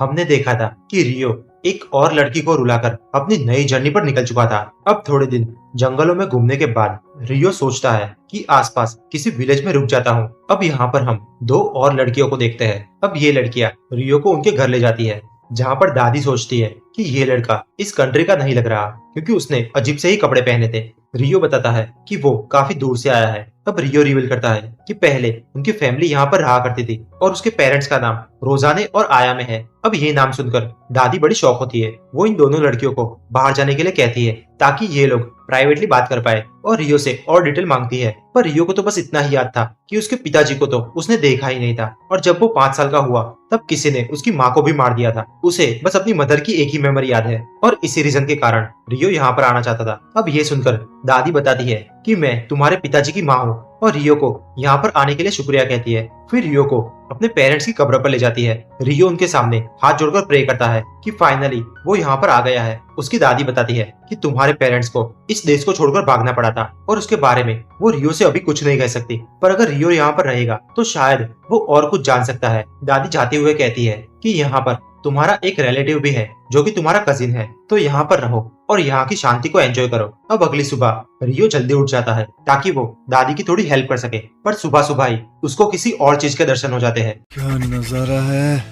हमने देखा था कि रियो एक और लड़की को रुलाकर अपनी नई जर्नी पर निकल चुका था। अब थोड़े दिन जंगलों में घूमने के बाद रियो सोचता है कि आसपास किसी विलेज में रुक जाता हूँ। अब यहाँ पर हम दो और लड़कियों को देखते हैं। अब ये लड़कियाँ रियो को उनके घर ले जाती है, जहाँ पर दादी सोचती है कि ये लड़का इस कंट्री का नहीं लग रहा, क्योंकि उसने अजीब से ही कपड़े पहने थे। रियो बताता है कि वो काफी दूर से आया है। तब रियो रिवील करता है कि पहले उनकी फैमिली यहाँ पर रहा करती थी और उसके पेरेंट्स का नाम रोजाने और आया में है। अब ये नाम सुनकर दादी बड़ी शौक होती है। वो इन दोनों लड़कियों को बाहर जाने के लिए कहती है ताकि ये लोग प्राइवेटली बात कर पाए, और रियो से और डिटेल मांगती है। पर रियो को तो बस इतना ही याद था कि उसके पिताजी को तो उसने देखा ही नहीं था, और जब वो 5 साल का हुआ तब किसी ने उसकी माँ को भी मार दिया था। उसे बस अपनी मदर की एक ही मेमोरी याद है, और इसी रीजन के कारण रियो यहाँ पर आना चाहता था। अब ये सुनकर दादी बताती है कि मैं तुम्हारे पिताजी की माँ हूँ, और रियो को यहाँ पर आने के लिए शुक्रिया कहती है। फिर रियो को अपने पेरेंट्स की कब्र पर ले जाती है। रियो उनके सामने हाथ जोड़कर प्रे करता है कि फाइनली वो यहाँ पर आ गया है। उसकी दादी बताती है कि तुम्हारे पेरेंट्स को इस देश को छोड़कर भागना पड़ा था, और उसके बारे में वो रियो से अभी कुछ नहीं कह सकती, पर अगर रियो यहाँ पर रहेगा तो शायद वो और कुछ जान सकता है। दादी जाते हुए कहती है कि यहाँ पर तुम्हारा एक रिलेटिव भी है जो कि तुम्हारा कजिन है, तो यहाँ पर रहो और यहाँ की शांति को एंजॉय करो। अब अगली सुबह रियो जल्दी उठ जाता है ताकि वो दादी की थोड़ी हेल्प कर सके, पर सुबह सुबह ही उसको किसी और चीज के दर्शन हो जाते हैं। क्या नजारा है,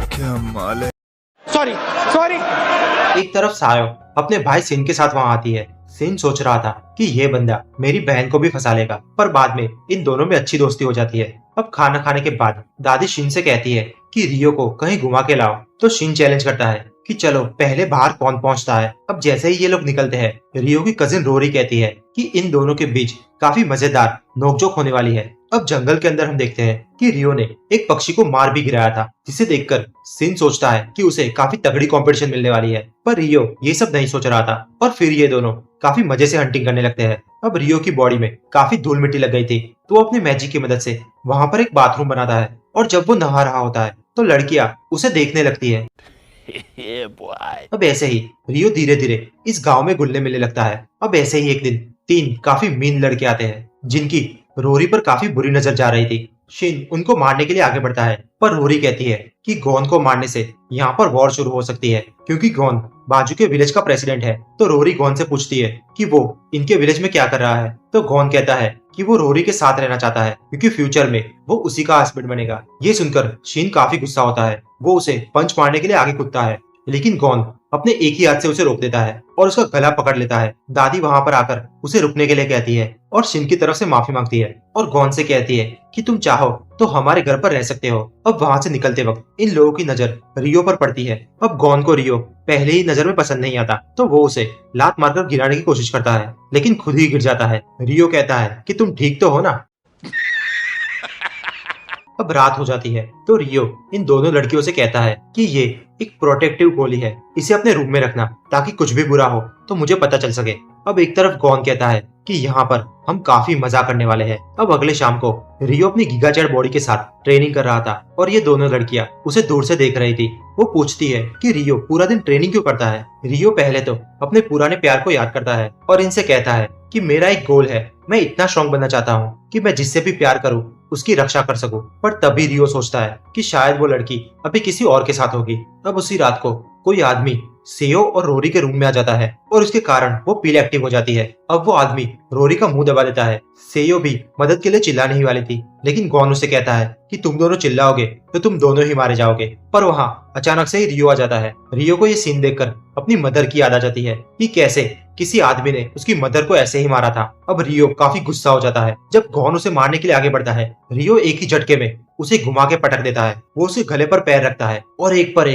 क्या माल है। Sorry sorry. एक तरफ सायो अपने भाई सिन के साथ वहाँ आती है। सिन सोच रहा था कि ये बंदा मेरी बहन को भी फंसा लेगा, पर बाद में इन दोनों में अच्छी दोस्ती हो जाती है। अब खाना खाने के बाद दादी शिन से कहती है कि रियो को कहीं घुमा के लाओ, तो शिन चैलेंज करता है कि चलो पहले बाहर कौन पहुंचता है। अब जैसे ही ये लोग निकलते हैं, रियो की कजिन रोरी कहती है कि इन दोनों के बीच काफी मजेदार नोकझोंक होने वाली है। अब जंगल के अंदर हम देखते हैं कि रियो ने एक पक्षी को मार भी गिराया था, जिसे देखकर सिन सोचता है कि उसे काफी तगड़ी कंपटीशन मिलने वाली है। पर रियो ये सब नहीं सोच रहा था, और फिर ये दोनों काफी मजे से हंटिंग करने लगते हैं। अब रियो की बॉडी में काफी धूल मिट्टी लग गई थी, तो वो अपने मैजिक की मदद से वहाँ पर एक बाथरूम बनाता है, और जब वो नहा रहा होता है तो लड़कियां उसे देखने लगती है। अब ऐसे ही रियो धीरे धीरे इस गांव में घुलने मिलने लगता है। अब ऐसे ही एक दिन 3 काफी मीन लड़के आते हैं, जिनकी रोरी पर काफी बुरी नजर जा रही थी। शिन उनको मारने के लिए आगे बढ़ता है, पर रोरी कहती है कि गॉन को मारने से यहाँ पर वॉर शुरू हो सकती है, क्योंकि गॉन बाजू के विलेज का प्रेसिडेंट है। तो रोरी गॉन से पूछती है कि वो इनके विलेज में क्या कर रहा है, तो गॉन कहता है कि वो रोरी के साथ रहना चाहता है, क्योंकि फ्यूचर में वो उसी का हस्बैंड बनेगा। ये सुनकर शिन काफी गुस्सा होता है। वो उसे पंच मारने के लिए आगे कूदता है, लेकिन गॉन अपने एक ही हाथ से उसे रोक देता है और उसका गला पकड़ लेता है। दादी वहां पर आकर उसे रुकने के लिए कहती है और शिन की तरफ से माफी मांगती है, और गॉन से कहती है कि तुम चाहो तो हमारे घर पर रह सकते हो। अब वहां से निकलते वक्त इन लोगों की नजर रियो पर पड़ती है। अब गॉन को रियो पहले ही नजर में पसंद नहीं आता, तो वो उसे लात मारकर गिराने की कोशिश करता है, लेकिन खुद ही गिर जाता है। रियो कहता है कि तुम ठीक तो हो ना। अब रात हो जाती है, तो रियो इन दोनों लड़कियों से कहता है कि ये एक प्रोटेक्टिव गोली है, इसे अपने रूम में रखना ताकि कुछ भी बुरा हो तो मुझे पता चल सके। अब एक तरफ गॉन कहता है कि यहाँ पर हम काफी मजा करने वाले हैं। अब अगले शाम को रियो अपनी गीगाचैड बॉडी के साथ ट्रेनिंग कर रहा था, और ये दोनों लड़कियां उसे दूर से देख रही थी। वो पूछती है कि रियो पूरा दिन ट्रेनिंग क्यों करता है। रियो पहले तो अपने पुराने प्यार को याद करता है और इनसे कहता है कि मेरा एक गोल है, मैं इतना स्ट्रॉन्ग बनना चाहता हूँ कि मैं जिससे भी प्यार करूँ उसकी रक्षा कर सकूं। पर तभी रियो सोचता है कि शायद वो लड़की अभी किसी और के साथ होगी। अब उसी रात को कोई आदमी सेयो और रोरी के रूम में आ जाता है, और उसके कारण वो पील एक्टिव हो जाती है। अब वो आदमी रोरी का मुंह दबा देता है। सेयो भी मदद के लिए चिल्लाने ही वाली थी, लेकिन गॉन उसे कहता है कि तुम दोनों चिल्लाओगे तो तुम दोनों ही मारे जाओगे। पर वहाँ अचानक से ही रियो आ जाता है। रियो को ये सीन देखकर अपनी मदर की याद आ जाती है कि कैसे किसी आदमी ने उसकी मदर को ऐसे ही मारा था। अब रियो काफी गुस्सा हो जाता है। जब गॉन उसे मारने के लिए आगे बढ़ता है, रियो एक ही झटके में उसे घुमा के पटक देता है। वो उसे गले पर पैर रखता है और एक पर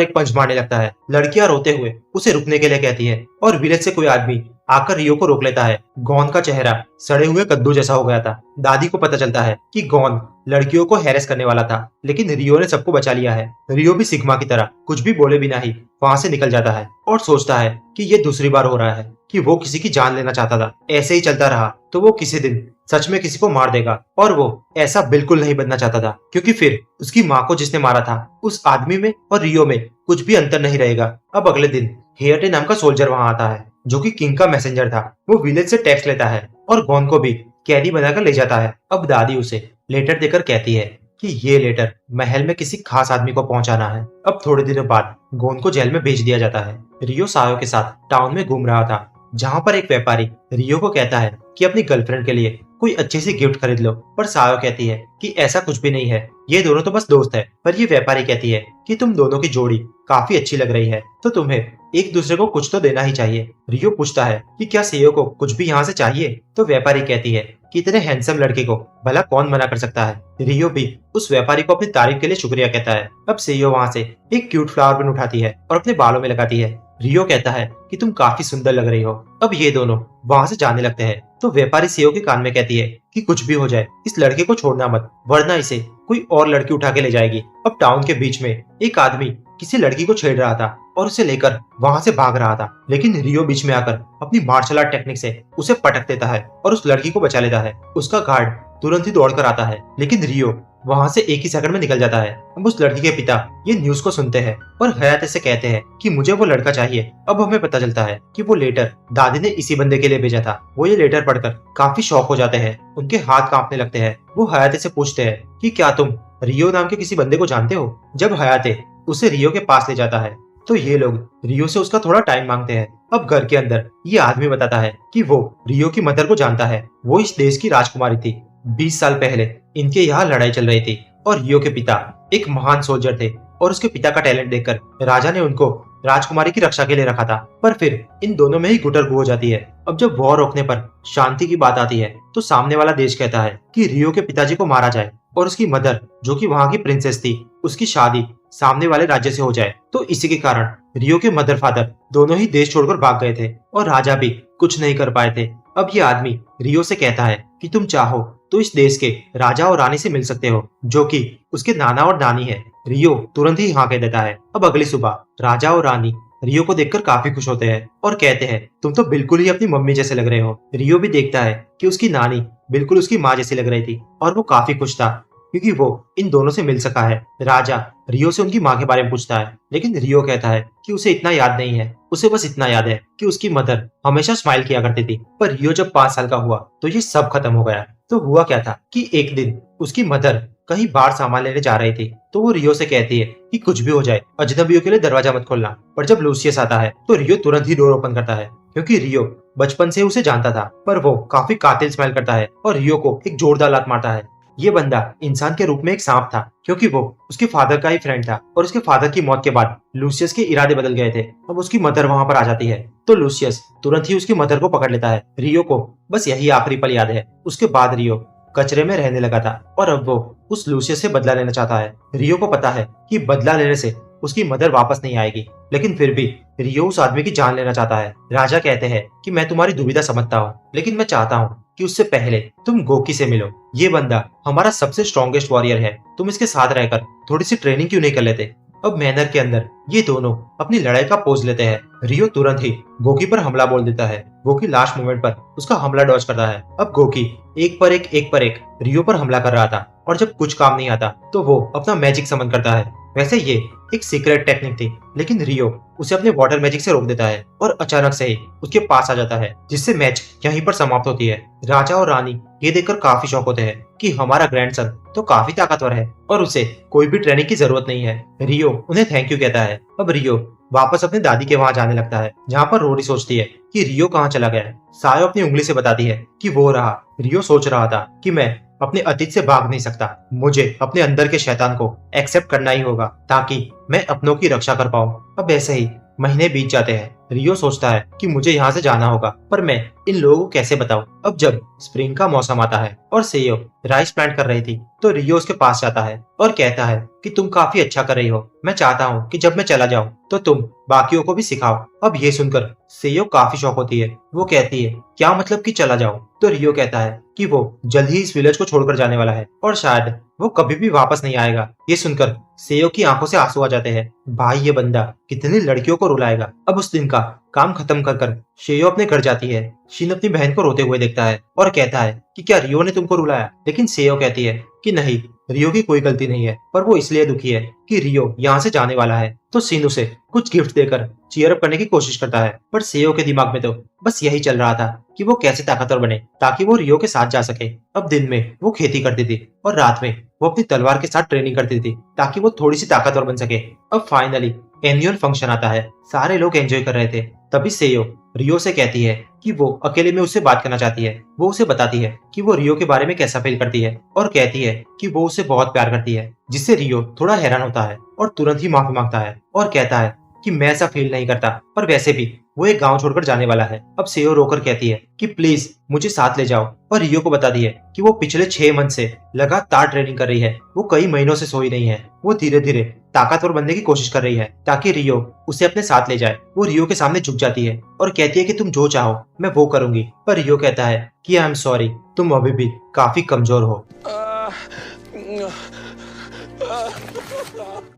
एक पंच मारने लगता है। लड़कियां रोते हुए उसे रुकने के लिए कहती है, और विलेज से कोई आदमी आकर रियो को रोक लेता है। गॉन का चेहरा सड़े हुए कद्दू जैसा हो गया था। दादी को पता चलता है कि गॉन लड़कियों को हैरेस करने वाला था, लेकिन रियो ने सबको बचा लिया है। रियो भी सिग्मा की तरह कुछ भी बोले बिना ही वहां से निकल जाता है, और सोचता है कि ये दूसरी बार हो रहा है कि वो किसी की जान लेना चाहता था। ऐसे ही चलता रहा तो वो किसी दिन सच में किसी को मार देगा, और वो ऐसा बिल्कुल नहीं बनना चाहता था, क्योंकि फिर उसकी माँ को जिसने मारा था उस आदमी में और रियो में कुछ भी अंतर नहीं रहेगा। अब अगले दिन हेयरटे नाम का सोल्जर वहां आता है, जो कि किंग का मैसेंजर था। वो विलेज से टैक्स लेता है और गॉन को भी कैदी बनाकर ले जाता है। अब दादी उसे लेटर देकर कहती है कि ये लेटर महल में किसी खास आदमी को पहुंचाना है। अब थोड़े दिनों बाद गोन को जेल में भेज दिया जाता है। रियो सायो के साथ टाउन में घूम रहा था, जहाँ पर एक व्यापारी रियो को कहता है कि अपनी गर्लफ्रेंड के लिए कोई अच्छी सी गिफ्ट खरीद लो, पर सायो कहती है कि ऐसा कुछ भी नहीं है, ये दोनों तो बस दोस्त है। पर ये व्यापारी कहती है कि तुम दोनों की जोड़ी काफी अच्छी लग रही है, तो तुम्हें एक दूसरे को कुछ तो देना ही चाहिए। रियो पूछता है कि क्या सेयो को कुछ भी यहाँ से चाहिए, तो व्यापारी कहती है कि इतने हैंडसम लड़के को भला कौन मना कर सकता है। रियो भी उस व्यापारी को अपनी तारीफ के लिए शुक्रिया कहता है। अब सेयो वहाँ से एक क्यूट फ्लावर बन उठाती है और अपने बालों में लगाती है। रियो कहता है कि तुम काफी सुंदर लग रही हो। अब ये दोनों वहाँ से जाने लगते हैं, तो व्यापारी सेयो के कान में कहती है कि कुछ भी हो जाए इस लड़के को छोड़ना मत, वरना इसे कोई और लड़की उठा के ले जाएगी। अब टाउन के बीच में एक आदमी किसी लड़की को छेड़ रहा था और उसे लेकर वहाँ से भाग रहा था, लेकिन रियो बीच में आकर अपनी मार्शल आर्ट टेक्निक से उसे पटक देता है और उस लड़की को बचा लेता है। उसका गार्ड तुरंत ही दौड़ कर आता है, लेकिन रियो वहाँ से एक ही सेकंड में निकल जाता है। अब उस लड़की के पिता ये न्यूज को सुनते हैं और हयाते से कहते हैं कि मुझे वो लड़का चाहिए। अब हमें पता चलता है कि वो लेटर दादी ने इसी बंदे के लिए भेजा था। वो ये लेटर पढ़कर काफी शॉक हो जाते हैं, उनके हाथ कांपने लगते हैं। वो हयाते से पूछते हैं कि क्या तुम रियो नाम के किसी बंदे को जानते हो। जब हयाते उसे रियो के पास ले जाता है, तो ये लोग रियो से उसका थोड़ा टाइम मांगते हैं। अब घर के अंदर ये आदमी बताता है कि वो रियो की मदर को जानता है, वो इस देश की राजकुमारी थी। 20 साल पहले इनके यहाँ लड़ाई चल रही थी और रियो के पिता एक महान सोल्जर थे और उसके पिता का टैलेंट देखकर राजा ने उनको राजकुमारी की रक्षा के लिए रखा था। पर फिर इन दोनों में ही गुटरगु हो जाती है। अब जब वॉर रोकने पर शांति की बात आती है, तो सामने वाला देश कहता है कि रियो के पिताजी को मारा जाए और उसकी मदर, जो कि वहाँ की प्रिंसेस थी, उसकी शादी सामने वाले राज्य से हो जाए। तो इसी के कारण रियो के मदर फादर दोनों ही देश छोड़कर भाग गए थे और राजा भी कुछ नहीं कर पाए थे। अब ये आदमी रियो से कहता है कि तुम चाहो तो इस देश के राजा और रानी से मिल सकते हो, जो कि उसके नाना और नानी है। रियो तुरंत ही हाँ कह देता है। अब अगली सुबह राजा और रानी रियो को देखकर काफी खुश होते हैं और कहते हैं तुम तो बिल्कुल ही अपनी मम्मी जैसे लग रहे हो। रियो भी देखता है कि उसकी नानी बिल्कुल उसकी माँ जैसी लग रही थी और वो काफी खुश था क्योंकि वो इन दोनों से मिल सका है। राजा रियो से उनकी माँ के बारे में पूछता है, लेकिन रियो कहता है कि उसे इतना याद नहीं है, उसे बस इतना याद है कि उसकी मदर हमेशा स्माइल किया करती थी। पर रियो जब 5 साल का हुआ तो ये सब खत्म हो गया। तो हुआ क्या था कि एक दिन उसकी मदर कहीं बाहर सामान लेने जा रही थी, तो वो रियो से कहती है कि कुछ भी हो जाए अजनबियों के लिए दरवाजा मत खोलना। पर जब लूसियस आता है तो रियो तुरंत ही डोर ओपन करता है, क्योंकि रियो बचपन से उसे जानता था। पर वो काफी कातिल स्माइल करता है और रियो को एक जोरदार लात मारता है। ये बंदा इंसान के रूप में एक सांप था, क्योंकि वो उसके फादर का ही फ्रेंड था और उसके फादर की मौत के बाद लूसियस के इरादे बदल गए थे। अब उसकी मदर वहां पर आ जाती है, तो लूसियस तुरंत ही उसकी मदर को पकड़ लेता है। रियो को बस यही आखिरी पल याद है। उसके बाद रियो कचरे में रहने लगा था और अब वो उस लूसियस से बदला लेना चाहता है। रियो को पता है कि बदला लेने से उसकी मदर वापस नहीं आएगी, लेकिन फिर भी रियो उस आदमी की जान लेना चाहता है। राजा कहते हैं कि मैं तुम्हारी दुविधा समझता हूँ, लेकिन मैं चाहता हूँ कि उससे पहले तुम गोकी से मिलो। ये बंदा हमारा सबसे स्ट्रॉन्गेस्ट वॉरियर है, तुम इसके साथ रहकर थोड़ी सी ट्रेनिंग क्यों नहीं कर लेते। अब मैनर के अंदर ये दोनों अपनी लड़ाई का पोज लेते हैं। रियो तुरंत ही गोकी पर हमला बोल देता है। गोकी लास्ट मोमेंट पर उसका हमला डॉज करता है। अब गोकी एक पर एक रियो पर हमला कर रहा था और जब कुछ काम नहीं आता तो वो अपना मैजिक समन करता है। वैसे ये एक सीक्रेट टेक्निक थी, लेकिन रियो उसे अपने वाटर मैजिक से रोक देता है और अचानक से ही उसके पास आ जाता है, जिससे मैच यहीं पर समाप्त होती है। राजा और रानी ये देखकर काफी शौक होते हैं कि हमारा ग्रैंडसन तो काफी ताकतवर है और उसे कोई भी ट्रेनिंग की जरूरत नहीं है। रियो उन्हें थैंक यू कहता है। अब रियो वापस अपनी दादी के वहां जाने लगता है, जहाँ पर रोरी सोचती है कि रियो कहाँ चला गया है। सायो अपनी उंगली से बताती है कि वो रहा। रियो सोच रहा था कि मैं अपने अतीत से भाग नहीं सकता, मुझे अपने अंदर के शैतान को एक्सेप्ट करना ही होगा ताकि मैं अपनों की रक्षा कर पाऊं। अब ऐसे ही महीने बीत जाते हैं। रियो सोचता है कि मुझे यहाँ से जाना होगा, पर मैं इन लोगों को कैसे बताऊं। अब जब स्प्रिंग का मौसम आता है और सेयो राइस प्लांट कर रही थी, तो रियो उसके पास जाता है और कहता है कि तुम काफी अच्छा कर रही हो, मैं चाहता हूँ कि जब मैं चला जाऊँ तो तुम बाकियों को भी सिखाओ। अब ये सुनकर सेयो काफी शौक होती है। वो कहती है क्या मतलब कि चला जाऊं। तो रियो कहता है कि वो जल्द ही इस विलेज को छोड़कर जाने वाला है और शायद वो कभी भी वापस नहीं आएगा। ये सुनकर सेयो की आंखों से आंसू आ जाते हैं। भाई ये बंदा कितनी लड़कियों को रुलाएगा। अब उस दिन का काम खत्म कर शेयो अपने घर जाती है। शिन अपनी बहन को रोते हुए देखता है और कहता है कि क्या रियो ने तुमको रुलाया, लेकिन सेयो कहती है कि नहीं, रियो की कोई गलती नहीं है, पर वो इसलिए दुखी है कि रियो यहाँ से जाने वाला है। तो शिन उसे कुछ गिफ्ट देकर चीयर अप करने की कोशिश करता है, पर सेयो के दिमाग में तो बस यही चल रहा था कि वो कैसे ताकतवर बने ताकि वो रियो के साथ जा सके। अब दिन में वो खेती करती थी और रात में वो अपनी तलवार के साथ ट्रेनिंग करती थी ताकि वो थोड़ी सी ताकतवर बन सके। अब फाइनली एनुअल फंक्शन आता है, सारे लोग एंजॉय कर रहे थे। तभी सेयो रियो से कहती है कि वो अकेले में उससे बात करना चाहती है। वो उसे बताती है कि वो रियो के बारे में कैसा फील करती है और कहती है कि वो उसे बहुत प्यार करती है, जिससे रियो थोड़ा हैरान होता है और तुरंत ही माफी मांगता है और कहता है कि मैं ऐसा फील नहीं करता, पर वैसे भी वो एक गांव छोड़कर जाने वाला है। अब सेयो रोकर कहती है कि प्लीज मुझे साथ ले जाओ, और रियो को बताती है कि वो पिछले 6 मंथ से लगातार ट्रेनिंग कर रही है। वो कई महीनों से सोई नहीं है। वो धीरे धीरे ताकतवर बनने की कोशिश कर रही है ताकि रियो उसे अपने साथ ले जाए। वो रियो के सामने झुक जाती है और कहती है कि तुम जो चाहो मैं वो करूंगी, पर रियो कहता है कि आई एम सॉरी, तुम अभी भी काफी कमजोर हो।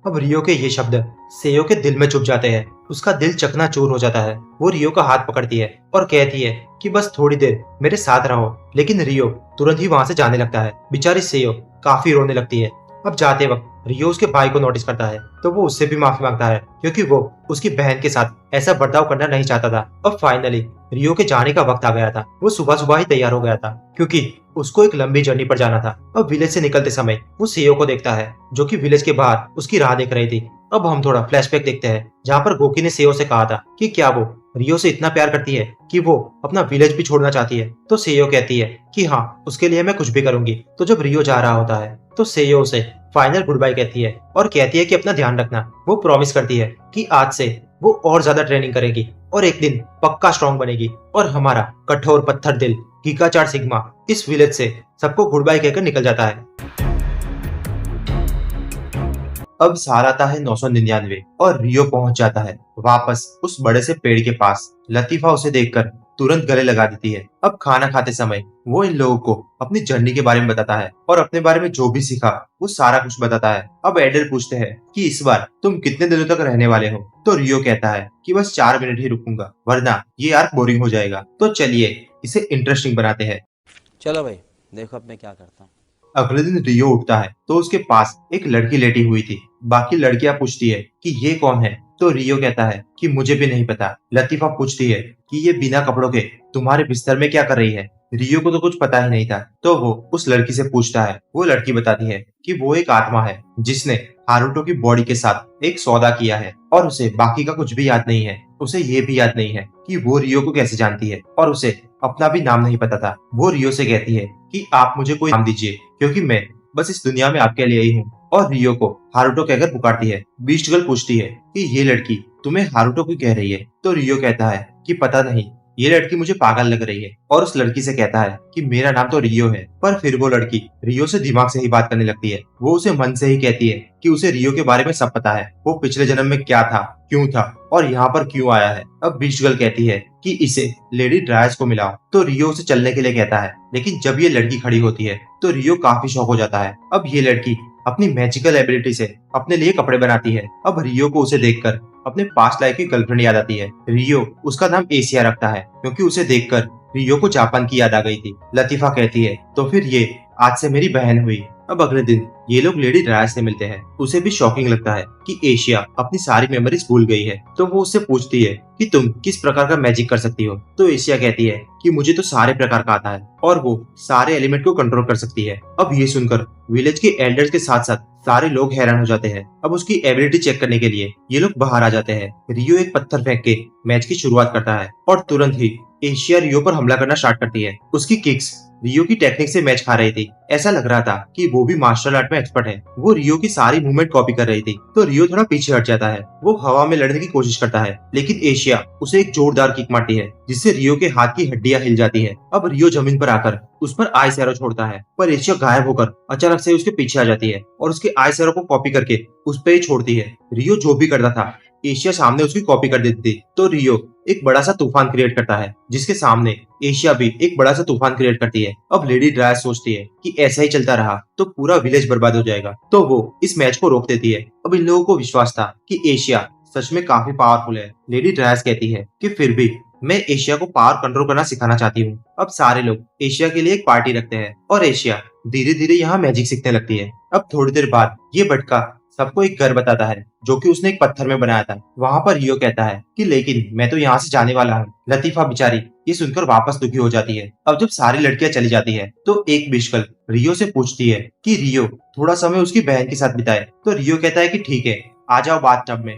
अब रियो के ये शब्द सेयो के दिल में चुभ जाते हैं। उसका दिल चकनाचूर हो जाता है। वो रियो का हाथ पकड़ती है और कहती है कि बस थोड़ी देर मेरे साथ रहो, लेकिन रियो तुरंत ही वहां से जाने लगता है। बेचारी सेयो काफी रोने लगती है। अब जाते वक्त रियो उसके भाई को नोटिस करता है तो वो उससे भी माफी मांगता है, क्योंकि वो उसकी बहन के साथ ऐसा बर्ताव करना नहीं चाहता था। अब फाइनली रियो के जाने का वक्त आ गया था। वो सुबह सुबह ही तैयार हो गया था क्योंकि उसको एक लंबी जर्नी पर जाना था। अब विलेज से निकलते समय वो सेयो को देखता है जो कि विलेज के बाहर उसकी राह देख रही थी। अब हम थोड़ा फ्लैशबैक देखते हैं जहाँ पर गोकी ने सेयो से कहा था कि क्या वो रियो से इतना प्यार करती है कि वो अपना विलेज भी छोड़ना चाहती है। तो सेयो कहती है कि हाँ, उसके लिए मैं कुछ भी करूंगी। तो जब रियो जा रहा होता है तो सेयो उसे फाइनल गुड बाय कहती है और कहती है कि अपना ध्यान रखना। वो प्रॉमिस करती है कि आज से वो और ज्यादा ट्रेनिंग करेगी और एक दिन पक्का स्ट्रॉन्ग बनेगी और हमारा कठोर पत्थर दिल गिगाचार सिग्मा इस विलेज से सबको गुड बाय कहकर निकल जाता है। अब साल आता है 999 और रियो पहुंच जाता है वापस उस बड़े से पेड़ के पास। लतीफा उसे देखकर तुरंत गले लगा देती है। अब खाना खाते समय वो इन लोगों को अपनी जर्नी के बारे में बताता है और अपने बारे में जो भी सीखा वो सारा कुछ बताता है। अब एडर पूछते हैं कि इस बार तुम कितने दिनों तक रहने वाले हो। तो रियो कहता है कि बस 4 मिनट ही रुकूंगा, वरना ये आर्क बोरिंग हो जाएगा। तो चलिए इसे इंटरेस्टिंग बनाते हैं। चलो भाई, देखो अब मैं क्या करता हूँ। अगले दिन रियो उठता है तो उसके पास एक लड़की लेटी हुई थी। बाकी लड़कियां पूछती है कि ये कौन है। तो रियो कहता है कि मुझे भी नहीं पता। लतीफा पूछती है कि ये बिना कपड़ों के तुम्हारे बिस्तर में क्या कर रही है। रियो को तो कुछ पता ही नहीं था, तो वो उस लड़की से पूछता है। वो लड़की बताती है कि वो एक आत्मा है जिसने हारुतो की बॉडी के साथ एक सौदा किया है और उसे बाकी का कुछ भी याद नहीं है। उसे ये भी याद नहीं है कि वो रियो को कैसे जानती है और उसे अपना भी नाम नहीं पता था। वो रियो से कहती है कि आप मुझे कोई नाम दीजिए, क्योंकि मैं बस इस दुनिया में आपके लिए ही हूँ। और रियो को हारुतो कहकर पुकारती है। बीस्ट गर्ल पूछती है कि ये लड़की तुम्हें हारुतो क्यों कह रही है। तो रियो कहता है कि पता नहीं, ये लड़की मुझे पागल लग रही है। और उस लड़की से कहता है कि मेरा नाम तो रियो है। पर फिर वो लड़की रियो से दिमाग से ही बात करने लगती है। वो उसे मन से ही कहती है कि उसे रियो के बारे में सब पता है। वो पिछले जन्म में क्या था, क्यों था और यहाँ पर क्यों आया है। अब बीस्ट गर्ल कहती है कि इसे लेडी ड्रायस को मिलाओ। तो रियो उसे चलने के लिए कहता है, लेकिन जब ये लड़की खड़ी होती है तो रियो काफी शॉक हो जाता है। अब ये लड़की अपनी मैजिकल एबिलिटी से अपने लिए कपड़े बनाती है। अब रियो को उसे देखकर अपने पास्ट लाइफ की गर्लफ्रेंड याद आती है। रियो उसका नाम एशिया रखता है क्योंकि उसे देखकर रियो को जापान की याद आ गई थी। लतीफा कहती है तो फिर ये आज से मेरी बहन हुई। अब अगले दिन ये लोग लेडी ड्रायस से मिलते हैं। उसे भी शॉकिंग लगता है कि एशिया अपनी सारी मेमोरीज भूल गई है। तो वो उससे पूछती है कि तुम किस प्रकार का मैजिक कर सकती हो। तो एशिया कहती है कि मुझे तो सारे प्रकार का आता है और वो सारे एलिमेंट को कंट्रोल कर सकती है। अब ये सुनकर विलेज के एल्डर्स के साथ साथ सारे लोग हैरान हो जाते हैं। अब उसकी एबिलिटी चेक करने के लिए ये लोग बाहर आ जाते हैं। रियो एक पत्थर फेंक के मैच की शुरुआत करता है और तुरंत ही एशिया रियो पर हमला करना स्टार्ट करती है। उसकी किक्स रियो की टेक्निक से मैच खा रही थी। ऐसा लग रहा था कि वो भी मार्शल आर्ट में एक्सपर्ट है। वो रियो की सारी मूवमेंट कॉपी कर रही थी। तो रियो थोड़ा पीछे हट जाता है। वो हवा में लड़ने की कोशिश करता है, लेकिन एशिया उसे एक जोरदार किक मारती है जिससे रियो के हाथ की हड्डियां हिल जाती है। अब रियो जमीन पर आकर उस पर आइस एरो छोड़ता है, पर एशिया गायब होकर अचानक से उसके पीछे आ जाती है और उसके आइस एरो को कॉपी करके उस पर ही छोड़ती है। रियो जो भी करता था एशिया सामने उसकी कॉपी कर देती थी। तो रियो एक बड़ा सा तूफान क्रिएट करता है जिसके सामने एशिया भी एक बड़ा सा तूफान क्रिएट करती है। अब लेडी ड्रायस सोचती है कि ऐसा ही चलता रहा तो पूरा विलेज बर्बाद हो जाएगा, तो वो इस मैच को रोक देती है। अब इन लोगों को विश्वास था कि एशिया सच में काफी पावरफुल है। लेडी ड्रायस कहती है कि फिर भी मैं एशिया को पावर कंट्रोल करना सिखाना चाहती हूँ। अब सारे लोग एशिया के लिए एक पार्टी रखते हैं और एशिया धीरे धीरे यहाँ मैजिक सीखने लगती है। अब थोड़ी देर बाद ये भटका सबको एक घर बताता है जो कि उसने एक पत्थर में बनाया था। वहाँ पर रियो कहता है कि लेकिन मैं तो यहाँ से जाने वाला हूँ। लतीफा बेचारी ये सुनकर वापस दुखी हो जाती है। अब जब सारी लड़कियां चली जाती है तो एक बिशकल रियो से पूछती है कि रियो थोड़ा समय उसकी बहन के साथ बिताए। तो रियो कहता है कि ठीक है, आ जाओ बाथटब में।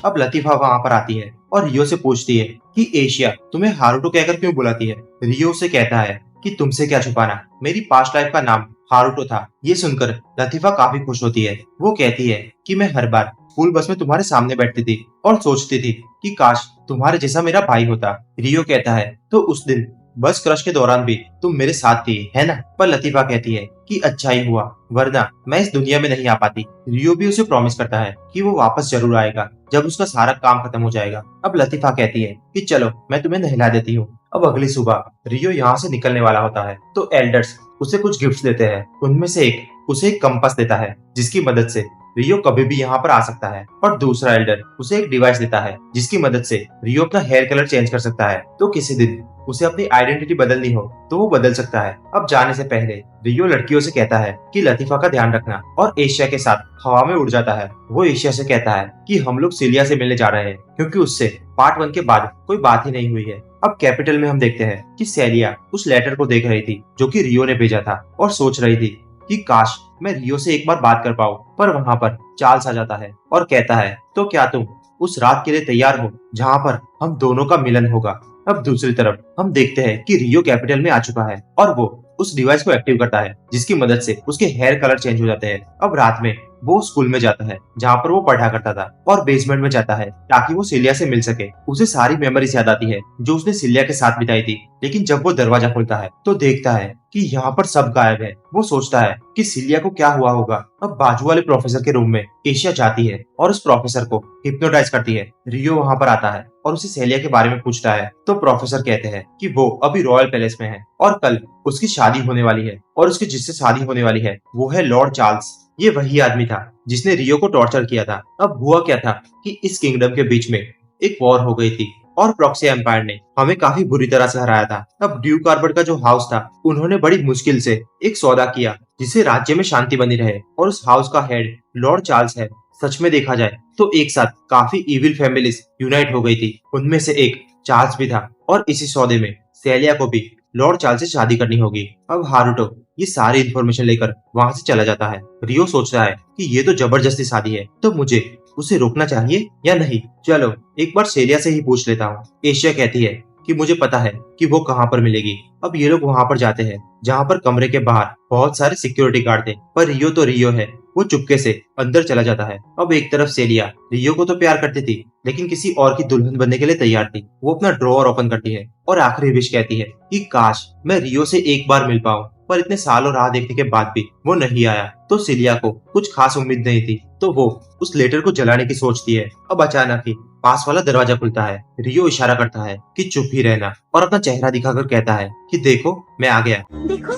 अब लतीफा वहाँ पर आती है और रियो से पूछती है कि एशिया तुम्हें हारुतो कहकर क्यों बुलाती है। रियो उसे कहता है कि तुमसे क्या छुपाना, मेरी पास्ट लाइफ का नाम हारुतो था। ये सुनकर लतीफा काफी खुश होती है। वो कहती है कि मैं हर बार स्कूल बस में तुम्हारे सामने बैठती थी और सोचती थी कि काश तुम्हारे जैसा मेरा भाई होता। रियो कहता है तो उस दिन बस क्रश के दौरान भी तुम मेरे साथ थी, है ना? पर लतीफा कहती है कि अच्छा ही हुआ, वरना मैं इस दुनिया में नहीं आ पाती। रियो भी उसे प्रॉमिस करता है कि वो वापस जरूर आएगा जब उसका सारा काम खत्म हो जाएगा। अब लतीफा कहती है कि चलो मैं तुम्हें नहला देती हूँ। अब अगली सुबह रियो यहाँ से निकलने वाला होता है तो एल्डर्स उसे कुछ गिफ्ट्स देते हैं। उनमें से एक उसे एक कंपास देता है जिसकी मदद से रियो कभी भी यहाँ पर आ सकता है, और दूसरा एल्डर उसे एक डिवाइस देता है जिसकी मदद से रियो अपना हेयर कलर चेंज कर सकता है। तो किसी दिन उसे अपनी आइडेंटिटी बदलनी हो तो वो बदल सकता है। अब जाने से पहले रियो लड़कियों से कहता है कि लतीफा का ध्यान रखना, और एशिया के साथ हवा में उड़ जाता है। वो एशिया से कहता है कि हम लोग सिलिया से मिलने जा रहे हैं क्योंकि उससे पार्ट 1 के बाद कोई बात ही नहीं हुई है। अब कैपिटल में हम देखते हैं कि सेलिया उस लेटर को देख रही थी जो कि रियो ने भेजा था और सोच रही थी कि काश मैं रियो से एक बार बात कर पाऊं। पर वहाँ पर चार्ल्स आ जाता है और कहता है तो क्या तुम उस रात के लिए तैयार हो जहाँ पर हम दोनों का मिलन होगा। अब दूसरी तरफ हम देखते हैं कि रियो कैपिटल में आ चुका है और वो उस डिवाइस को एक्टिव करता है जिसकी मदद से उसके हेयर कलर चेंज हो जाते हैं। अब रात में वो स्कूल में जाता है जहाँ पर वो पढ़ा करता था और बेसमेंट में जाता है ताकि वो सिलिया से मिल सके। उसे सारी मेमोरीज याद आती है जो उसने सिलिया के साथ बिताई थी। लेकिन जब वो दरवाजा खोलता है तो देखता है कि यहाँ पर सब गायब है। वो सोचता है कि सिलिया को क्या हुआ होगा। अब बाजू वाले प्रोफेसर के रूम में एशिया जाती है और उस प्रोफेसर को हिप्नोटाइज करती है। रियो वहाँ पर आता है और उसे सेलिया के बारे में पूछता है तो प्रोफेसर कहते हैं कि वो अभी रॉयल पैलेस में है और कल उसकी शादी होने वाली है, और उसकी जिससे शादी होने वाली है वो है लॉर्ड चार्ल्स। ये वही आदमी था जिसने रियो को टॉर्चर किया था। अब हुआ क्या था कि इस किंगडम के बीच में एक वॉर हो गई थी और प्रॉक्सी एम्पायर ने हमें काफी बुरी तरह से हराया था। अब ड्यूक आर्बर्ट का जो हाउस था उन्होंने बड़ी मुश्किल से एक सौदा किया जिससे राज्य में शांति बनी रहे, और उस हाउस का हेड लॉर्ड चार्ल्स है। सच में देखा जाए तो एक साथ काफी इविल फैमिलीज यूनाइट हो गई थी, उनमें से एक चार्ल्स भी था, और इसी सौदे में सेलिया को भी लॉर्ड चार्ल्स से शादी करनी होगी। अब हारुतो ये सारी इन्फॉर्मेशन लेकर वहां से चला जाता है। रियो सोच रहा है कि ये तो जबरदस्ती शादी है, तो मुझे उसे रोकना चाहिए या नहीं। चलो एक बार सेलिया से ही पूछ लेता हूँ। एशिया कहती है कि मुझे पता है कि वो कहाँ पर मिलेगी। अब ये लोग वहाँ पर जाते हैं जहाँ पर कमरे के बाहर बहुत सारे सिक्योरिटी गार्ड थे, पर रियो तो रियो है, वो चुपके से अंदर चला जाता है। अब एक तरफ सेलिया रियो को तो प्यार करती थी लेकिन किसी और की दुल्हन बनने के लिए तैयार थी। वो अपना ड्रॉअर ओपन करती है और आखिरी विश कहती है कि काश मैं रियो से एक बार मिल पाऊं, पर इतने सालों राह देखने के बाद भी वो नहीं आया। तो सिलिया को कुछ खास उम्मीद नहीं थी तो वो उस लेटर को जलाने की सोचती है। अब अचानक ही पास वाला दरवाजा खुलता है। रियो इशारा करता है कि चुप ही रहना और अपना चेहरा दिखाकर कहता है कि देखो मैं आ गया। देखो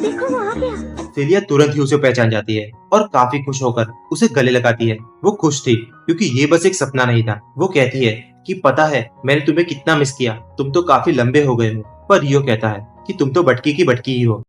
देखो वो आ गया। सेलिया तुरंत ही उसे पहचान जाती है और काफी खुश होकर उसे गले लगाती है। वो खुश थी क्योंकि ये बस एक सपना नहीं था। वो कहती है कि पता है मैंने तुम्हें कितना मिस किया, तुम तो काफी लंबे हो गए हो। पर रियो कहता है कि तुम तो बटकी की बटकी ही हो।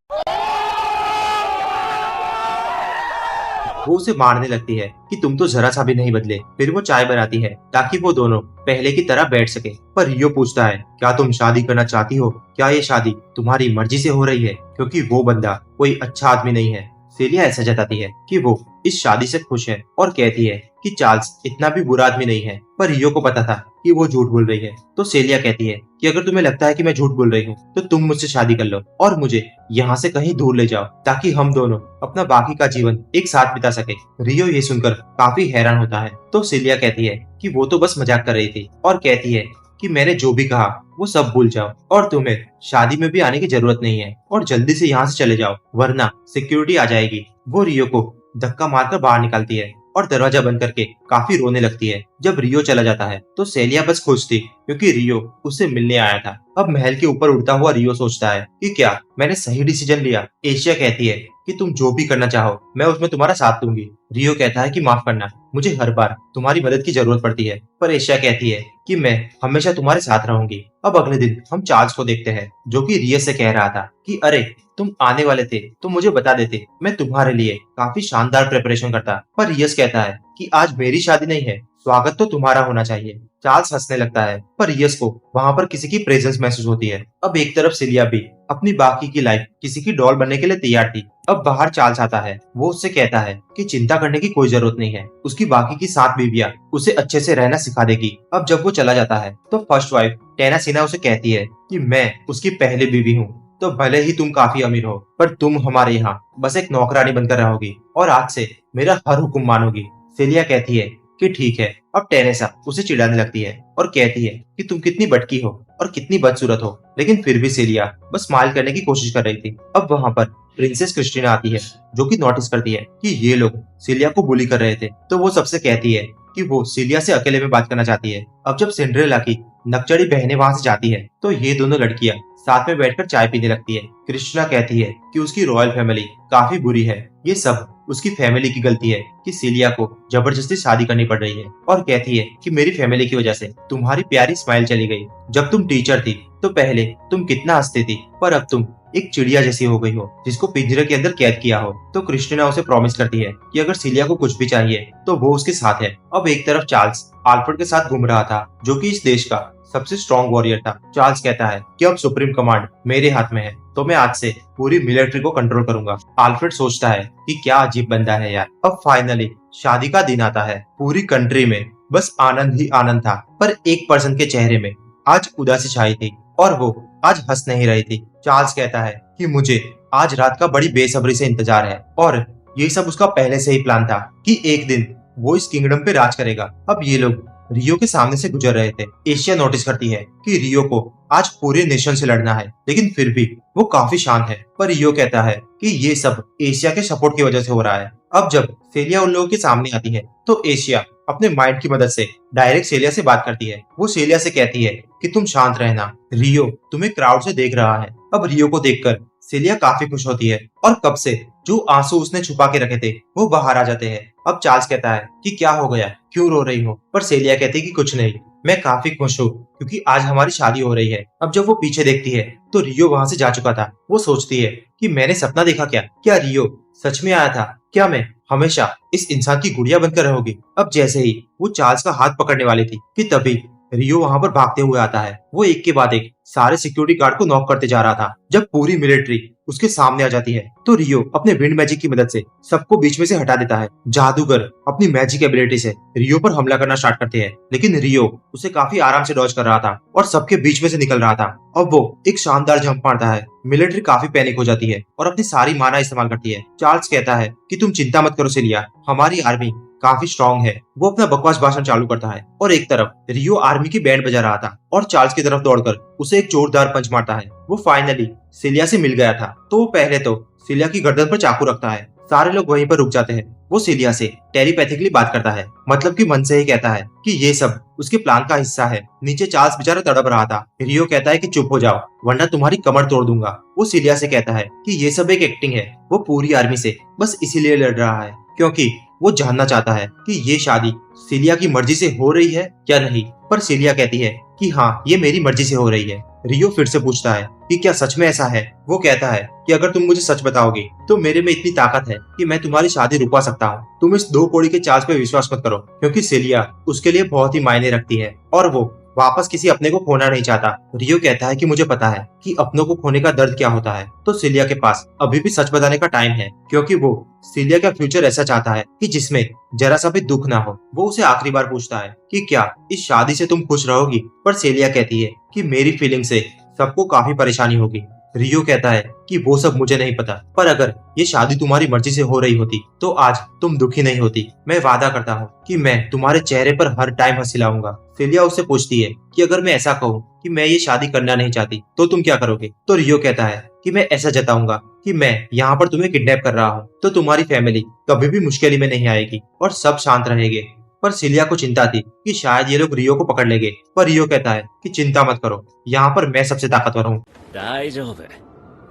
वो उसे मारने लगती है कि तुम तो जरा सा भी नहीं बदले। फिर वो चाय बनाती है ताकि वो दोनों पहले की तरह बैठ सके। पर रियो पूछता है क्या तुम शादी करना चाहती हो? क्या ये शादी तुम्हारी मर्जी से हो रही है? क्योंकि वो बंदा कोई अच्छा आदमी नहीं है। सेलिया ऐसा जताती है कि वो इस शादी से खुश है और कहती है कि चार्ल्स इतना भी बुरा आदमी नहीं है। पर रियो को पता था कि वो झूठ बोल रही है। तो सेलिया कहती है कि अगर तुम्हें लगता है कि मैं झूठ बोल रही हूँ तो तुम मुझसे शादी कर लो और मुझे यहाँ से कहीं दूर ले जाओ ताकि हम दोनों अपना बाकी का जीवन एक साथ बिता सके। रियो ये सुनकर काफी हैरान होता है। तो सेलिया कहती है कि वो तो बस मजाक कर रही थी और कहती है कि मैंने जो भी कहा वो सब भूल जाओ और तुम्हें शादी में भी आने की जरूरत नहीं है और जल्दी से यहाँ से चले जाओ वरना सिक्योरिटी आ जाएगी। वो रियो को धक्का मारकर बाहर निकालती है और दरवाजा बंद करके काफी रोने लगती है। जब रियो चला जाता है तो सेलिया बस खुश थी क्योंकि रियो उससे मिलने आया था। अब महल के ऊपर उड़ता हुआ रियो सोचता है कि क्या मैंने सही डिसीजन लिया। एशिया कहती है कि तुम जो भी करना चाहो मैं उसमें तुम्हारा साथ दूंगी। रियो कहता है कि माफ करना, मुझे हर बार तुम्हारी मदद की जरूरत पड़ती है। पर एशिया कहती है कि मैं हमेशा तुम्हारे साथ रहूंगी। अब अगले दिन हम चार्ल्स को देखते हैं जो कि रियो से कह रहा था कि अरे तुम आने वाले थे तो मुझे बता देते, मैं तुम्हारे लिए काफी शानदार प्रिपरेशन करता। पर रियस कहता है कि आज मेरी शादी नहीं है, स्वागत तो तुम्हारा होना चाहिए। चार्ल्स हंसने लगता है, पर यस को वहां पर किसी की प्रेजेंस महसूस होती है। अब एक तरफ सिलिया भी अपनी बाकी की लाइफ किसी की डॉल बनने के लिए तैयार थी। अब बाहर चार्ल्स आता है। वो उससे कहता है कि चिंता करने की कोई जरूरत नहीं है, उसकी बाकी की 7 बीवियां उसे अच्छे से रहना सिखा देगी। अब जब वो चला जाता है तो फर्स्ट वाइफ टेनासिना उसे कहती है कि मैं उसकी पहली बीवी हूँ, तो भले ही तुम काफी अमीर हो, पर तुम हमारे यहाँ बस एक नौकरानी बनकर रहोगी और आज से मेरा हर हुक्म मानोगी। सेलिया कहती है कि ठीक है। अब टेरेसा उसे चिढ़ाने लगती है और कहती है कि तुम कितनी बटकी हो और कितनी बदसूरत हो, लेकिन फिर भी सेलिया बस स्माइल करने की कोशिश कर रही थी। अब वहाँ पर प्रिंसेस क्रिस्टीना आती है, जो कि नोटिस करती है कि ये लोग सेलिया को बुली कर रहे थे, तो वो सबसे कहती है कि वो सेलिया से अकेले में बात करना चाहती है। अब जब सिंड्रेला की नकचड़ी बहनें वहां से जाती है तो ये दोनों लड़कियां साथ में बैठकर चाय पीने लगती है। क्रिस्टीना कहती है कि उसकी रॉयल फैमिली काफी बुरी है, ये सब उसकी फैमिली की गलती है कि सिलिया को जबरदस्ती शादी करनी पड़ रही है, और कहती है कि मेरी फैमिली की वजह से तुम्हारी प्यारी स्माइल चली गई। जब तुम टीचर थी तो पहले तुम कितना हंसती थी, पर अब तुम एक चिड़िया जैसी हो गई हो जिसको पिंजरे के अंदर कैद किया हो। तो क्रिस्टीना उसे प्रॉमिस करती है कि अगर सिलिया को कुछ भी चाहिए तो वो उसके साथ है। अब एक तरफ चार्ल्स आल्फ्रेड के साथ घूम रहा था, जो कि इस देश का सबसे स्ट्रॉन्ग वॉरियर था। चार्ल्स कहता है कि अब सुप्रीम कमांड मेरे हाथ में है, तो मैं आज से पूरी मिलिट्री को कंट्रोल करूंगा। आल्फ्रेड सोचता है कि क्या अजीब बंदा है यार। अब फाइनली शादी का दिन आता है। पूरी कंट्री में बस आनंद ही आनंद था, पर एक पर्सन के चेहरे में आज उदासी छाई थी और वो आज हंस नहीं रही थी। चार्ल्स कहता है कि मुझे आज रात का बड़ी बेसब्री से इंतजार है, और ये सब उसका पहले से ही प्लान था कि एक दिन वो इस किंगडम पे राज करेगा। अब ये लोग रियो के सामने से गुजर रहे थे। एशिया नोटिस करती है कि रियो को आज पूरे नेशन से लड़ना है, लेकिन फिर भी वो काफी शांत है। पर रियो कहता है कि ये सब एशिया के सपोर्ट की वजह से हो रहा है। अब जब सेलिया उन लोगों के सामने आती है तो एशिया अपने माइंड की मदद से डायरेक्ट सेलिया से बात करती है। वो सेलिया से कहती है कि तुम शांत रहना, रियो तुम्हें क्राउड से देख रहा है। अब रियो को देखकर सेलिया काफी खुश होती है और कब से जो आंसू उसने छुपा के रखे थे वो बाहर आ जाते हैं। अब चार्ल्स कहता है कि क्या हो गया, क्यों रो रही हो, पर सेलिया कहती है कि कुछ नहीं, मैं काफी खुश हूँ क्योंकि आज हमारी शादी हो रही है। अब जब वो पीछे देखती है तो रियो वहां से जा चुका था। वो सोचती है कि मैंने सपना देखा क्या रियो सच में आया था? क्या मैं हमेशा इस इंसान की गुड़िया बनकर रहोगी? अब जैसे ही वो चार्ल्स का हाथ पकड़ने वाली थी कि तभी रियो वहां पर भागते हुए आता है। वो एक के बाद एक सारे सिक्योरिटी गार्ड को नॉक करते जा रहा था। जब पूरी मिलिट्री उसके सामने आ जाती है तो रियो अपने विंड मैजिक की मदद से सबको बीच में से हटा देता है। जादूगर अपनी मैजिक एबिलिटी से रियो पर हमला करना स्टार्ट करते हैं, लेकिन रियो उसे काफी आराम से डॉज कर रहा था और सबके बीच में से निकल रहा था। अब वो एक शानदार जंप मारता है। मिलिट्री काफी पैनिक हो जाती है और अपनी सारी माना इस्तेमाल करती है। चार्ल्स कहता है कि तुम चिंता मत करो सिलिया, हमारी आर्मी काफी स्ट्रॉन्ग है। वो अपना बकवास भाषण चालू करता है और एक तरफ रियो आर्मी की बैंड बजा रहा था और चार्ल्स की तरफ दौड़कर उसे एक जोरदार पंच मारता है। वो फाइनली सिलिया से मिल गया था, तो वो पहले तो सिलिया की गर्दन पर चाकू रखता है। सारे लोग वहीं पर रुक जाते हैं। वो सिलिया से टेलीपैथिकली बात करता है, मतलब कि मन से ही कहता है कि ये सब उसके प्लान का हिस्सा है। नीचे चार्ल्स बेचारा तड़प रहा था। रियो कहता है कि चुप हो जाओ वरना तुम्हारी कमर तोड़ दूंगा। वो सिलिया से कहता है कि ये सब एक एक्टिंग है, वो पूरी आर्मी से बस इसीलिए लड़ रहा है क्योंकि वो जानना चाहता है कि ये शादी सिलिया की मर्जी से हो रही है या नहीं। पर सिलिया कहती है कि हाँ, ये मेरी मर्जी से हो रही है। रियो फिर से पूछता है कि क्या सच में ऐसा है? वो कहता है कि अगर तुम मुझे सच बताओगे तो मेरे में इतनी ताकत है कि मैं तुम्हारी शादी रुकवा सकता हूँ। तुम इस 2 कौड़ी के चार्ल्स पे विश्वास मत करो, क्योंकि सिलिया उसके लिए बहुत ही मायने रखती है और वो वापस किसी अपने को खोना नहीं चाहता। रियो कहता है कि मुझे पता है कि अपनों को खोने का दर्द क्या होता है। तो सिलिया के पास अभी भी सच बताने का टाइम है, क्योंकि वो सिलिया का फ्यूचर ऐसा चाहता है कि जिसमें जरा सा भी दुख ना हो। वो उसे आखिरी बार पूछता है कि क्या इस शादी से तुम खुश रहोगी? पर सिलिया कहती है कि मेरी फीलिंग से सबको काफी परेशानी होगी। रियो कहता है कि वो सब मुझे नहीं पता, पर अगर ये शादी तुम्हारी मर्जी से हो रही होती तो आज तुम दुखी नहीं होती। मैं वादा करता हूँ कि मैं तुम्हारे चेहरे पर हर टाइम हंसी लाऊंगा। सिलिया उससे पूछती है कि अगर मैं ऐसा कहूँ कि मैं ये शादी करना नहीं चाहती तो तुम क्या करोगे? तो रियो कहता है कि मैं ऐसा जताऊंगा कि मैं यहाँ पर तुम्हें किडनैप कर रहा हूँ, तो तुम्हारी फैमिली कभी भी मुश्किल में नहीं आएगी और सब शांत रहेंगे। पर सिलिया को चिंता थी कि शायद ये लोग रियो को पकड़ लेंगे। पर रियो कहता है कि चिंता मत करो, यहाँ पर मैं सबसे ताकतवर हूँ। 大丈夫。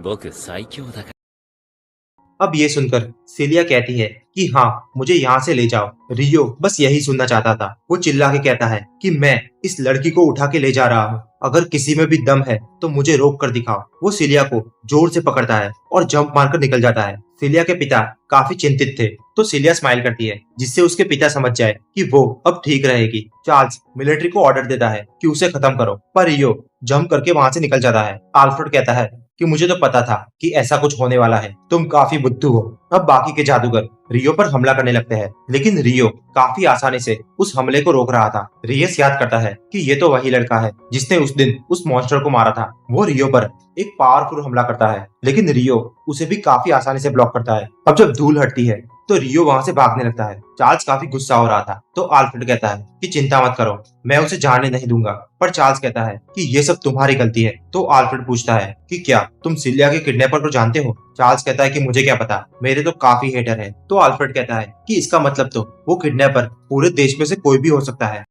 僕最強だから。 अब ये सुनकर सिलिया कहती है कि हाँ, मुझे यहाँ से ले जाओ। रियो बस यही सुनना चाहता था। वो चिल्ला के कहता है कि मैं इस लड़की को उठा के ले जा रहा हूँ, अगर किसी में भी दम है तो मुझे रोक कर दिखाओ। वो सिलिया को जोर से पकड़ता है और जंप मारकर निकल जाता है। सिलिया के पिता काफी चिंतित थे, तो सिलिया स्माइल करती है, जिससे उसके पिता समझ जाए कि वो अब ठीक रहेगी। चार्ल्स मिलिट्री को ऑर्डर देता है कि उसे खत्म करो, पर रियो जंप करके वहां से निकल जाता है। आल्फ्रेड कहता है कि मुझे तो पता था कि ऐसा कुछ होने वाला है, तुम काफी बुद्धू हो। अब बाकी के जादूगर रियो पर हमला करने लगते हैं, लेकिन रियो काफी आसानी से उस हमले को रोक रहा था। रियस याद करता है कि ये तो वही लड़का है जिसने उस दिन उस मॉन्स्टर को मारा था। वो रियो पर एक पावरफुल हमला करता है, लेकिन रियो उसे भी काफी आसानी से ब्लॉक करता है। अब जब धूल हटती है तो रियो वहां से भागने लगता है। चार्ल्स काफी गुस्सा हो रहा था, तो आल्फ्रेड कहता है कि चिंता मत करो, मैं उसे जाने नहीं दूंगा। पर चार्ल्स कहता है कि ये सब तुम्हारी गलती है। तो आल्फ्रेड पूछता है कि क्या तुम सिलिया के किडनैपर को जानते हो? चार्ल्स कहता है कि मुझे क्या पता, मेरे तो काफी हेटर है। तो आल्फ्रेड कहता है कि इसका मतलब तो वो किडनैपर पूरे देश में से कोई भी हो सकता है।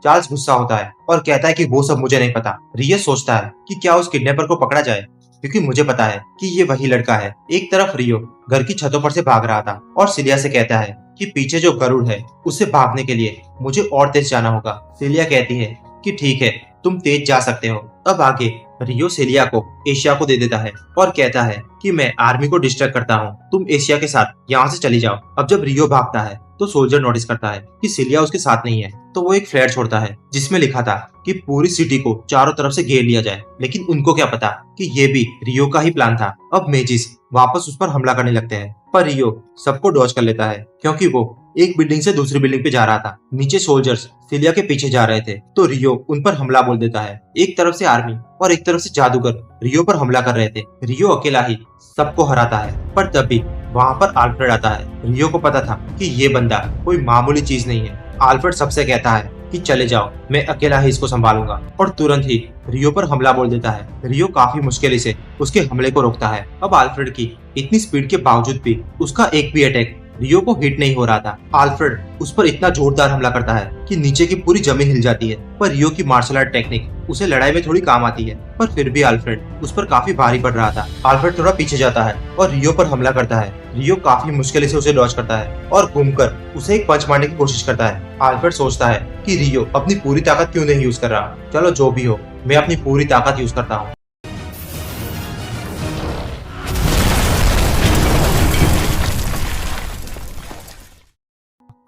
चार्ल्स गुस्सा होता है और कहता है कि वो सब मुझे नहीं पता। रियस सोचता है कि क्या उस किडनैपर को पकड़ा जाए, क्योंकि मुझे पता है कि ये वही लड़का है। एक तरफ रियो घर की छतों पर से भाग रहा था और सिलिया से कहता है कि पीछे जो गरुड़ है उससे भागने के लिए मुझे और तेज जाना होगा। सिलिया कहती है कि ठीक है, तुम तेज जा सकते हो। अब आगे रियो सिलिया को एशिया को दे देता है और कहता है कि मैं आर्मी को डिस्ट्रैक्ट करता हूँ, तुम एशिया के साथ यहाँ से चली जाओ। अब जब रियो भागता है तो सोल्जर नोटिस करता है कि सिलिया उसके साथ नहीं है, तो वो एक फ्लैट छोड़ता है जिसमें लिखा था कि पूरी सिटी को चारों तरफ से घेर लिया जाए। लेकिन उनको क्या पता कि ये भी रियो का ही प्लान था। अब मेजिस वापस उस पर हमला करने लगते हैं, पर रियो सबको डॉज कर लेता है क्योंकि वो एक बिल्डिंग से दूसरी बिल्डिंग पे जा रहा था। नीचे सोल्जर्स सिलिया के पीछे जा रहे थे, तो रियो उन पर हमला बोल देता है। एक तरफ से आर्मी और एक तरफ से जादूगर रियो पर हमला कर रहे थे। रियो अकेला ही सबको हराता है, पर तब भी वहाँ पर आल्फ्रेड आता है। रियो को पता था कि ये बंदा कोई मामूली चीज नहीं है। आल्फ्रेड सबसे कहता है कि चले जाओ, मैं अकेला ही इसको संभालूंगा, और तुरंत ही रियो पर हमला बोल देता है। रियो काफी मुश्किल से उसके हमले को रोकता है। अब आल्फ्रेड की इतनी स्पीड के बावजूद भी उसका एक भी अटैक रियो को हिट नहीं हो रहा था। आल्फ्रेड उस पर इतना जोरदार हमला करता है कि नीचे की पूरी जमीन हिल जाती है। पर रियो की मार्शल आर्ट टेक्निक उसे लड़ाई में थोड़ी काम आती है, पर फिर भी आल्फ्रेड उस पर काफी भारी पड़ रहा था। आल्फ्रेड थोड़ा पीछे जाता है और रियो पर हमला करता है। रियो काफी मुश्किल से उसे डॉज करता है और घूमकर उसे एक पंच मारने की कोशिश करता है। आल्फ्रेड सोचता है कि रियो अपनी पूरी ताकत क्यों नहीं यूज कर रहा। चलो जो भी हो, मैं अपनी पूरी ताकत यूज करता हूँ।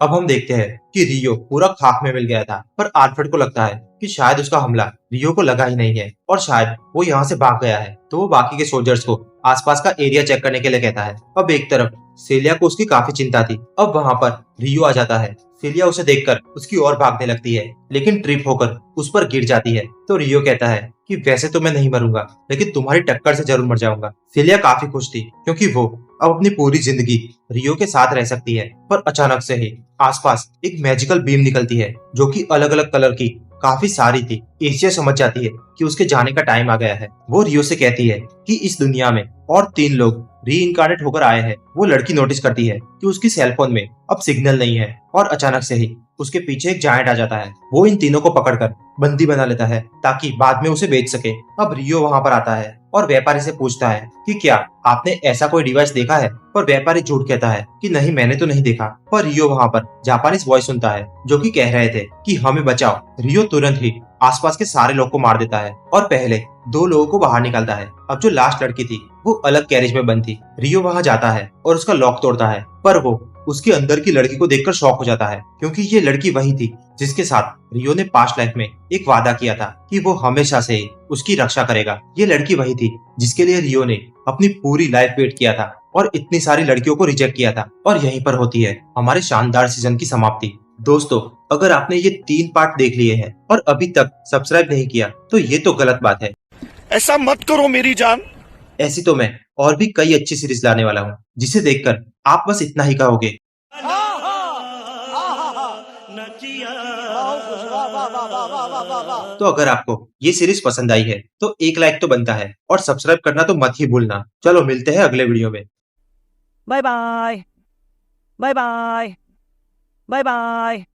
अब हम देखते हैं कि रियो पूरा खाक में मिल गया था, पर आल्फ्रेड को लगता है कि शायद उसका हमला रियो को लगा ही नहीं है और शायद वो यहाँ से भाग गया है। तो वो बाकी के सोल्जर्स को आसपास का एरिया चेक करने के लिए कहता है। अब एक तरफ सेलिया को उसकी काफी चिंता थी। अब वहाँ पर रियो आ जाता है। सेलिया उसे देखकर उसकी ओर भागने लगती है, लेकिन ट्रिप होकर उस पर गिर जाती है। तो रियो कहता है कि वैसे तो मैं नहीं मरूंगा, लेकिन तुम्हारी टक्कर से जरूर मर जाऊंगा। सेलिया काफी खुश थी क्योंकि वो अब अपनी पूरी जिंदगी रियो के साथ रह सकती है। पर अचानक से ही आसपास एक मैजिकल बीम निकलती है जो कि अलग अलग कलर की काफी सारी थी। एशिया समझ जाती है कि उसके जाने का टाइम आ गया है। वो रियो से कहती है कि इस दुनिया में और 3 लोग री इनकारनेट होकर आए हैं। वो लड़की नोटिस करती है कि उसकी सेलफोन में अब सिग्नल नहीं है और अचानक से ही उसके पीछे एक जायंट आ जाता है। वो इन तीनों को पकड़कर बंदी बना लेता है ताकि बाद में उसे बेच सके। अब रियो वहाँ पर आता है और व्यापारी से पूछता है कि क्या आपने ऐसा कोई डिवाइस देखा है, पर व्यापारी झूठ कहता है कि नहीं, मैंने तो नहीं देखा। पर रियो वहाँ पर जापानीज वॉइस सुनता है जो कि कह रहे थे कि हमें बचाओ। रियो तुरंत ही आसपास के सारे लोग को मार देता है और पहले 2 लोगों को बाहर निकालता है। अब जो लास्ट लड़की थी वो अलग कैरेज में बंद थी। रियो वहाँ जाता है और उसका लॉक तोड़ता है, पर वो उसके अंदर की लड़की को देखकर शॉक हो जाता है क्योंकि ये लड़की वही थी जिसके साथ रियो ने पास्ट लाइफ में एक वादा किया था कि वो हमेशा से उसकी रक्षा करेगा। ये लड़की वही थी जिसके लिए रियो ने अपनी पूरी लाइफ वेट किया था और इतनी सारी लड़कियों को रिजेक्ट किया था। और यहीं पर होती है हमारे शानदार सीजन की समाप्ति। दोस्तों, अगर आपने ये 3 पार्ट देख लिए हैं और अभी तक सब्सक्राइब नहीं किया तो ये तो गलत बात है। ऐसा मत करो मेरी जान। ऐसी तो मैं और भी कई अच्छी सीरीज लाने वाला हूँ जिसे देखकर आप बस इतना ही कहोगे। तो अगर आपको ये सीरीज पसंद आई है तो एक लाइक तो बनता है और सब्सक्राइब करना तो मत ही भूलना। चलो मिलते हैं अगले वीडियो में। Bye bye bye bye bye bye.